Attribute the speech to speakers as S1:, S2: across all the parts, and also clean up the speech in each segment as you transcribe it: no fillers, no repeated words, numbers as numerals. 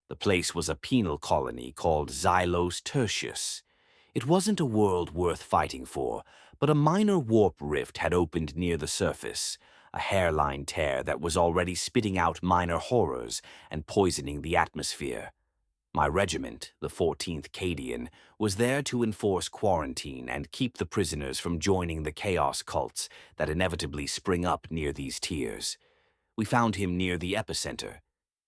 S1: The place was a penal colony called Xylos Tertius. It wasn't a world worth fighting for, but a minor warp rift had opened near the surface, a hairline tear that was already spitting out minor horrors and poisoning the atmosphere. My regiment, the 14th Cadian, was there to enforce quarantine and keep the prisoners from joining the chaos cults that inevitably spring up near these tiers. We found him near the epicenter.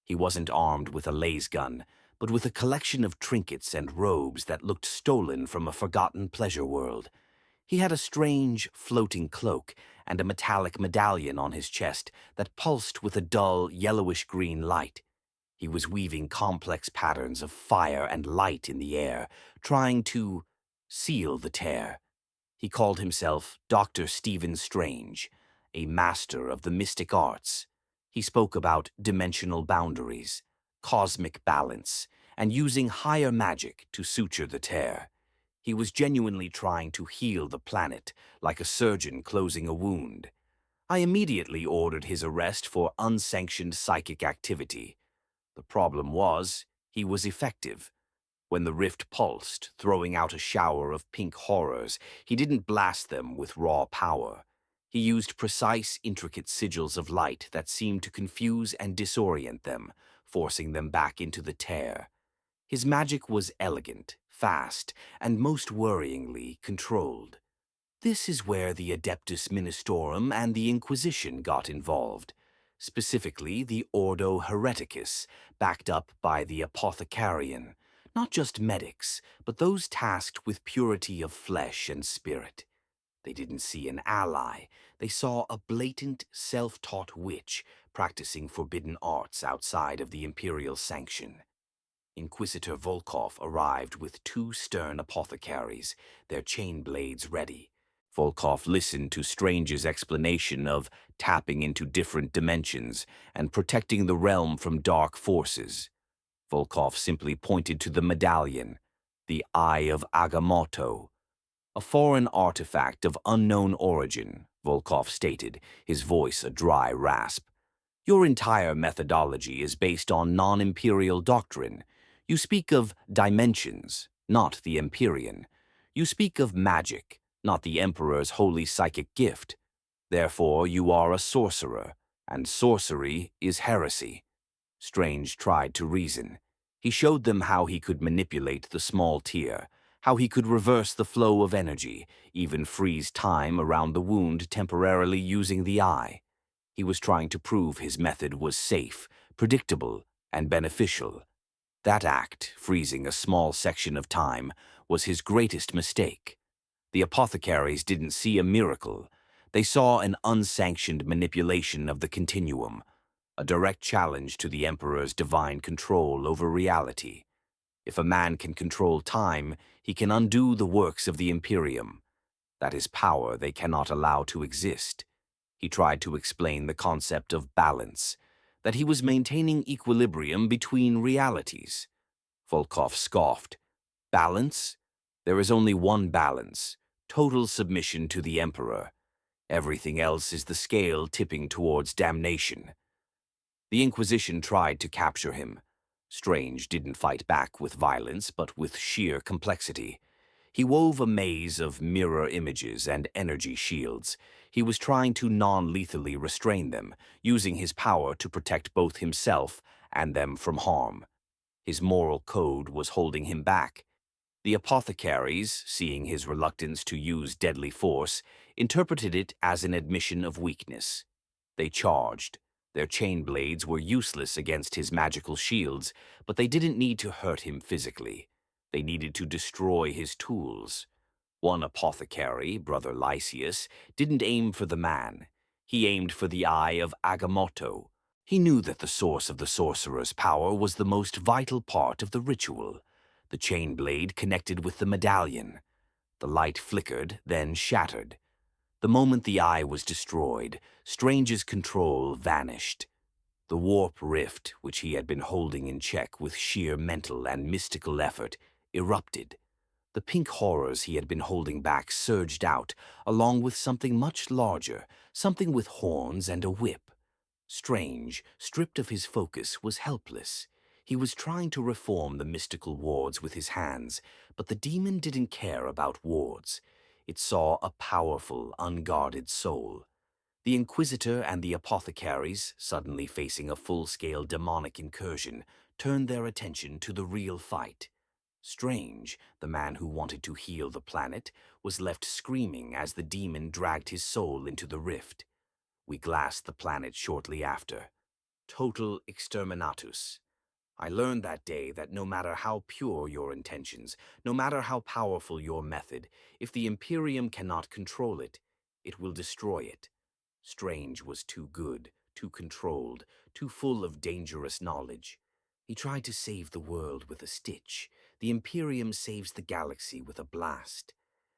S1: He wasn't armed with a laser gun, but with a collection of trinkets and robes that looked stolen from a forgotten pleasure world. He had a strange, floating cloak and a metallic medallion on his chest that pulsed with a dull, yellowish-green light. He was weaving complex patterns of fire and light in the air, trying to seal the tear. He called himself Dr. Stephen Strange, a master of the mystic arts. He spoke about dimensional boundaries, cosmic balance, and using higher magic to suture the tear. He was genuinely trying to heal the planet, like a surgeon closing a wound. I immediately ordered his arrest for unsanctioned psychic activity. The problem was, he was effective. When the rift pulsed, throwing out a shower of pink horrors, he didn't blast them with raw power. He used precise, intricate sigils of light that seemed to confuse and disorient them, forcing them back into the tear. His magic was elegant, fast, and most worryingly controlled. This is where the Adeptus Ministorum and the Inquisition got involved. Specifically, the Ordo Hereticus, backed up by the Apothecarian. Not just medics, but those tasked with purity of flesh and spirit. They didn't see an ally. They saw a blatant, self-taught witch practicing forbidden arts outside of the Imperial sanction. Inquisitor Volkov arrived with 2 stern apothecaries, their chain blades ready. Volkov listened to Strange's explanation of tapping into different dimensions and protecting the realm from dark forces. Volkov simply pointed to the medallion, the Eye of Agamotto. A foreign artifact of unknown origin, Volkov stated, his voice a dry rasp. Your entire methodology is based on non-imperial doctrine. You speak of dimensions, not the Empyrean. You speak of magic, not the Emperor's holy psychic gift. Therefore, you are a sorcerer, and sorcery is heresy. Strange tried to reason. He showed them how he could manipulate the small tier, how he could reverse the flow of energy, even freeze time around the wound temporarily using the eye. He was trying to prove his method was safe, predictable, and beneficial. That act, freezing a small section of time, was his greatest mistake. The apothecaries didn't see a miracle. They saw an unsanctioned manipulation of the continuum, a direct challenge to the Emperor's divine control over reality. If a man can control time, he can undo the works of the Imperium. That is power they cannot allow to exist. He tried to explain the concept of balance, that he was maintaining equilibrium between realities. Volkov scoffed. Balance? There is only one balance, total submission to the Emperor. Everything else is the scale tipping towards damnation. The Inquisition tried to capture him. Strange didn't fight back with violence, but with sheer complexity. He wove a maze of mirror images and energy shields. He was trying to non-lethally restrain them, using his power to protect both himself and them from harm. His moral code was holding him back. The apothecaries, seeing his reluctance to use deadly force, interpreted it as an admission of weakness. They charged. Their chain blades were useless against his magical shields, but they didn't need to hurt him physically. They needed to destroy his tools. One apothecary, Brother Lysius, didn't aim for the man. He aimed for the Eye of Agamotto. He knew that the source of the sorcerer's power was the most vital part of the ritual. The chain blade connected with the medallion. The light flickered, then shattered. The moment the eye was destroyed, Strange's control vanished. The warp rift, which he had been holding in check with sheer mental and mystical effort, erupted. The pink horrors he had been holding back surged out, along with something much larger, something with horns and a whip. Strange, stripped of his focus, was helpless. He was trying to reform the mystical wards with his hands, but the demon didn't care about wards. It saw a powerful, unguarded soul. The Inquisitor and the Apothecaries, suddenly facing a full-scale demonic incursion, turned their attention to the real fight. Strange, the man who wanted to heal the planet, was left screaming as the demon dragged his soul into the rift. We glassed the planet shortly after. Total exterminatus. I learned that day that no matter how pure your intentions, no matter how powerful your method, if the Imperium cannot control it, it will destroy it. Strange was too good, too controlled, too full of dangerous knowledge. He tried to save the world with a stitch. The Imperium saves the galaxy with a blast.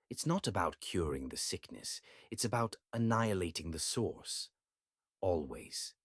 S1: It's not about curing the sickness. It's about annihilating the source. Always.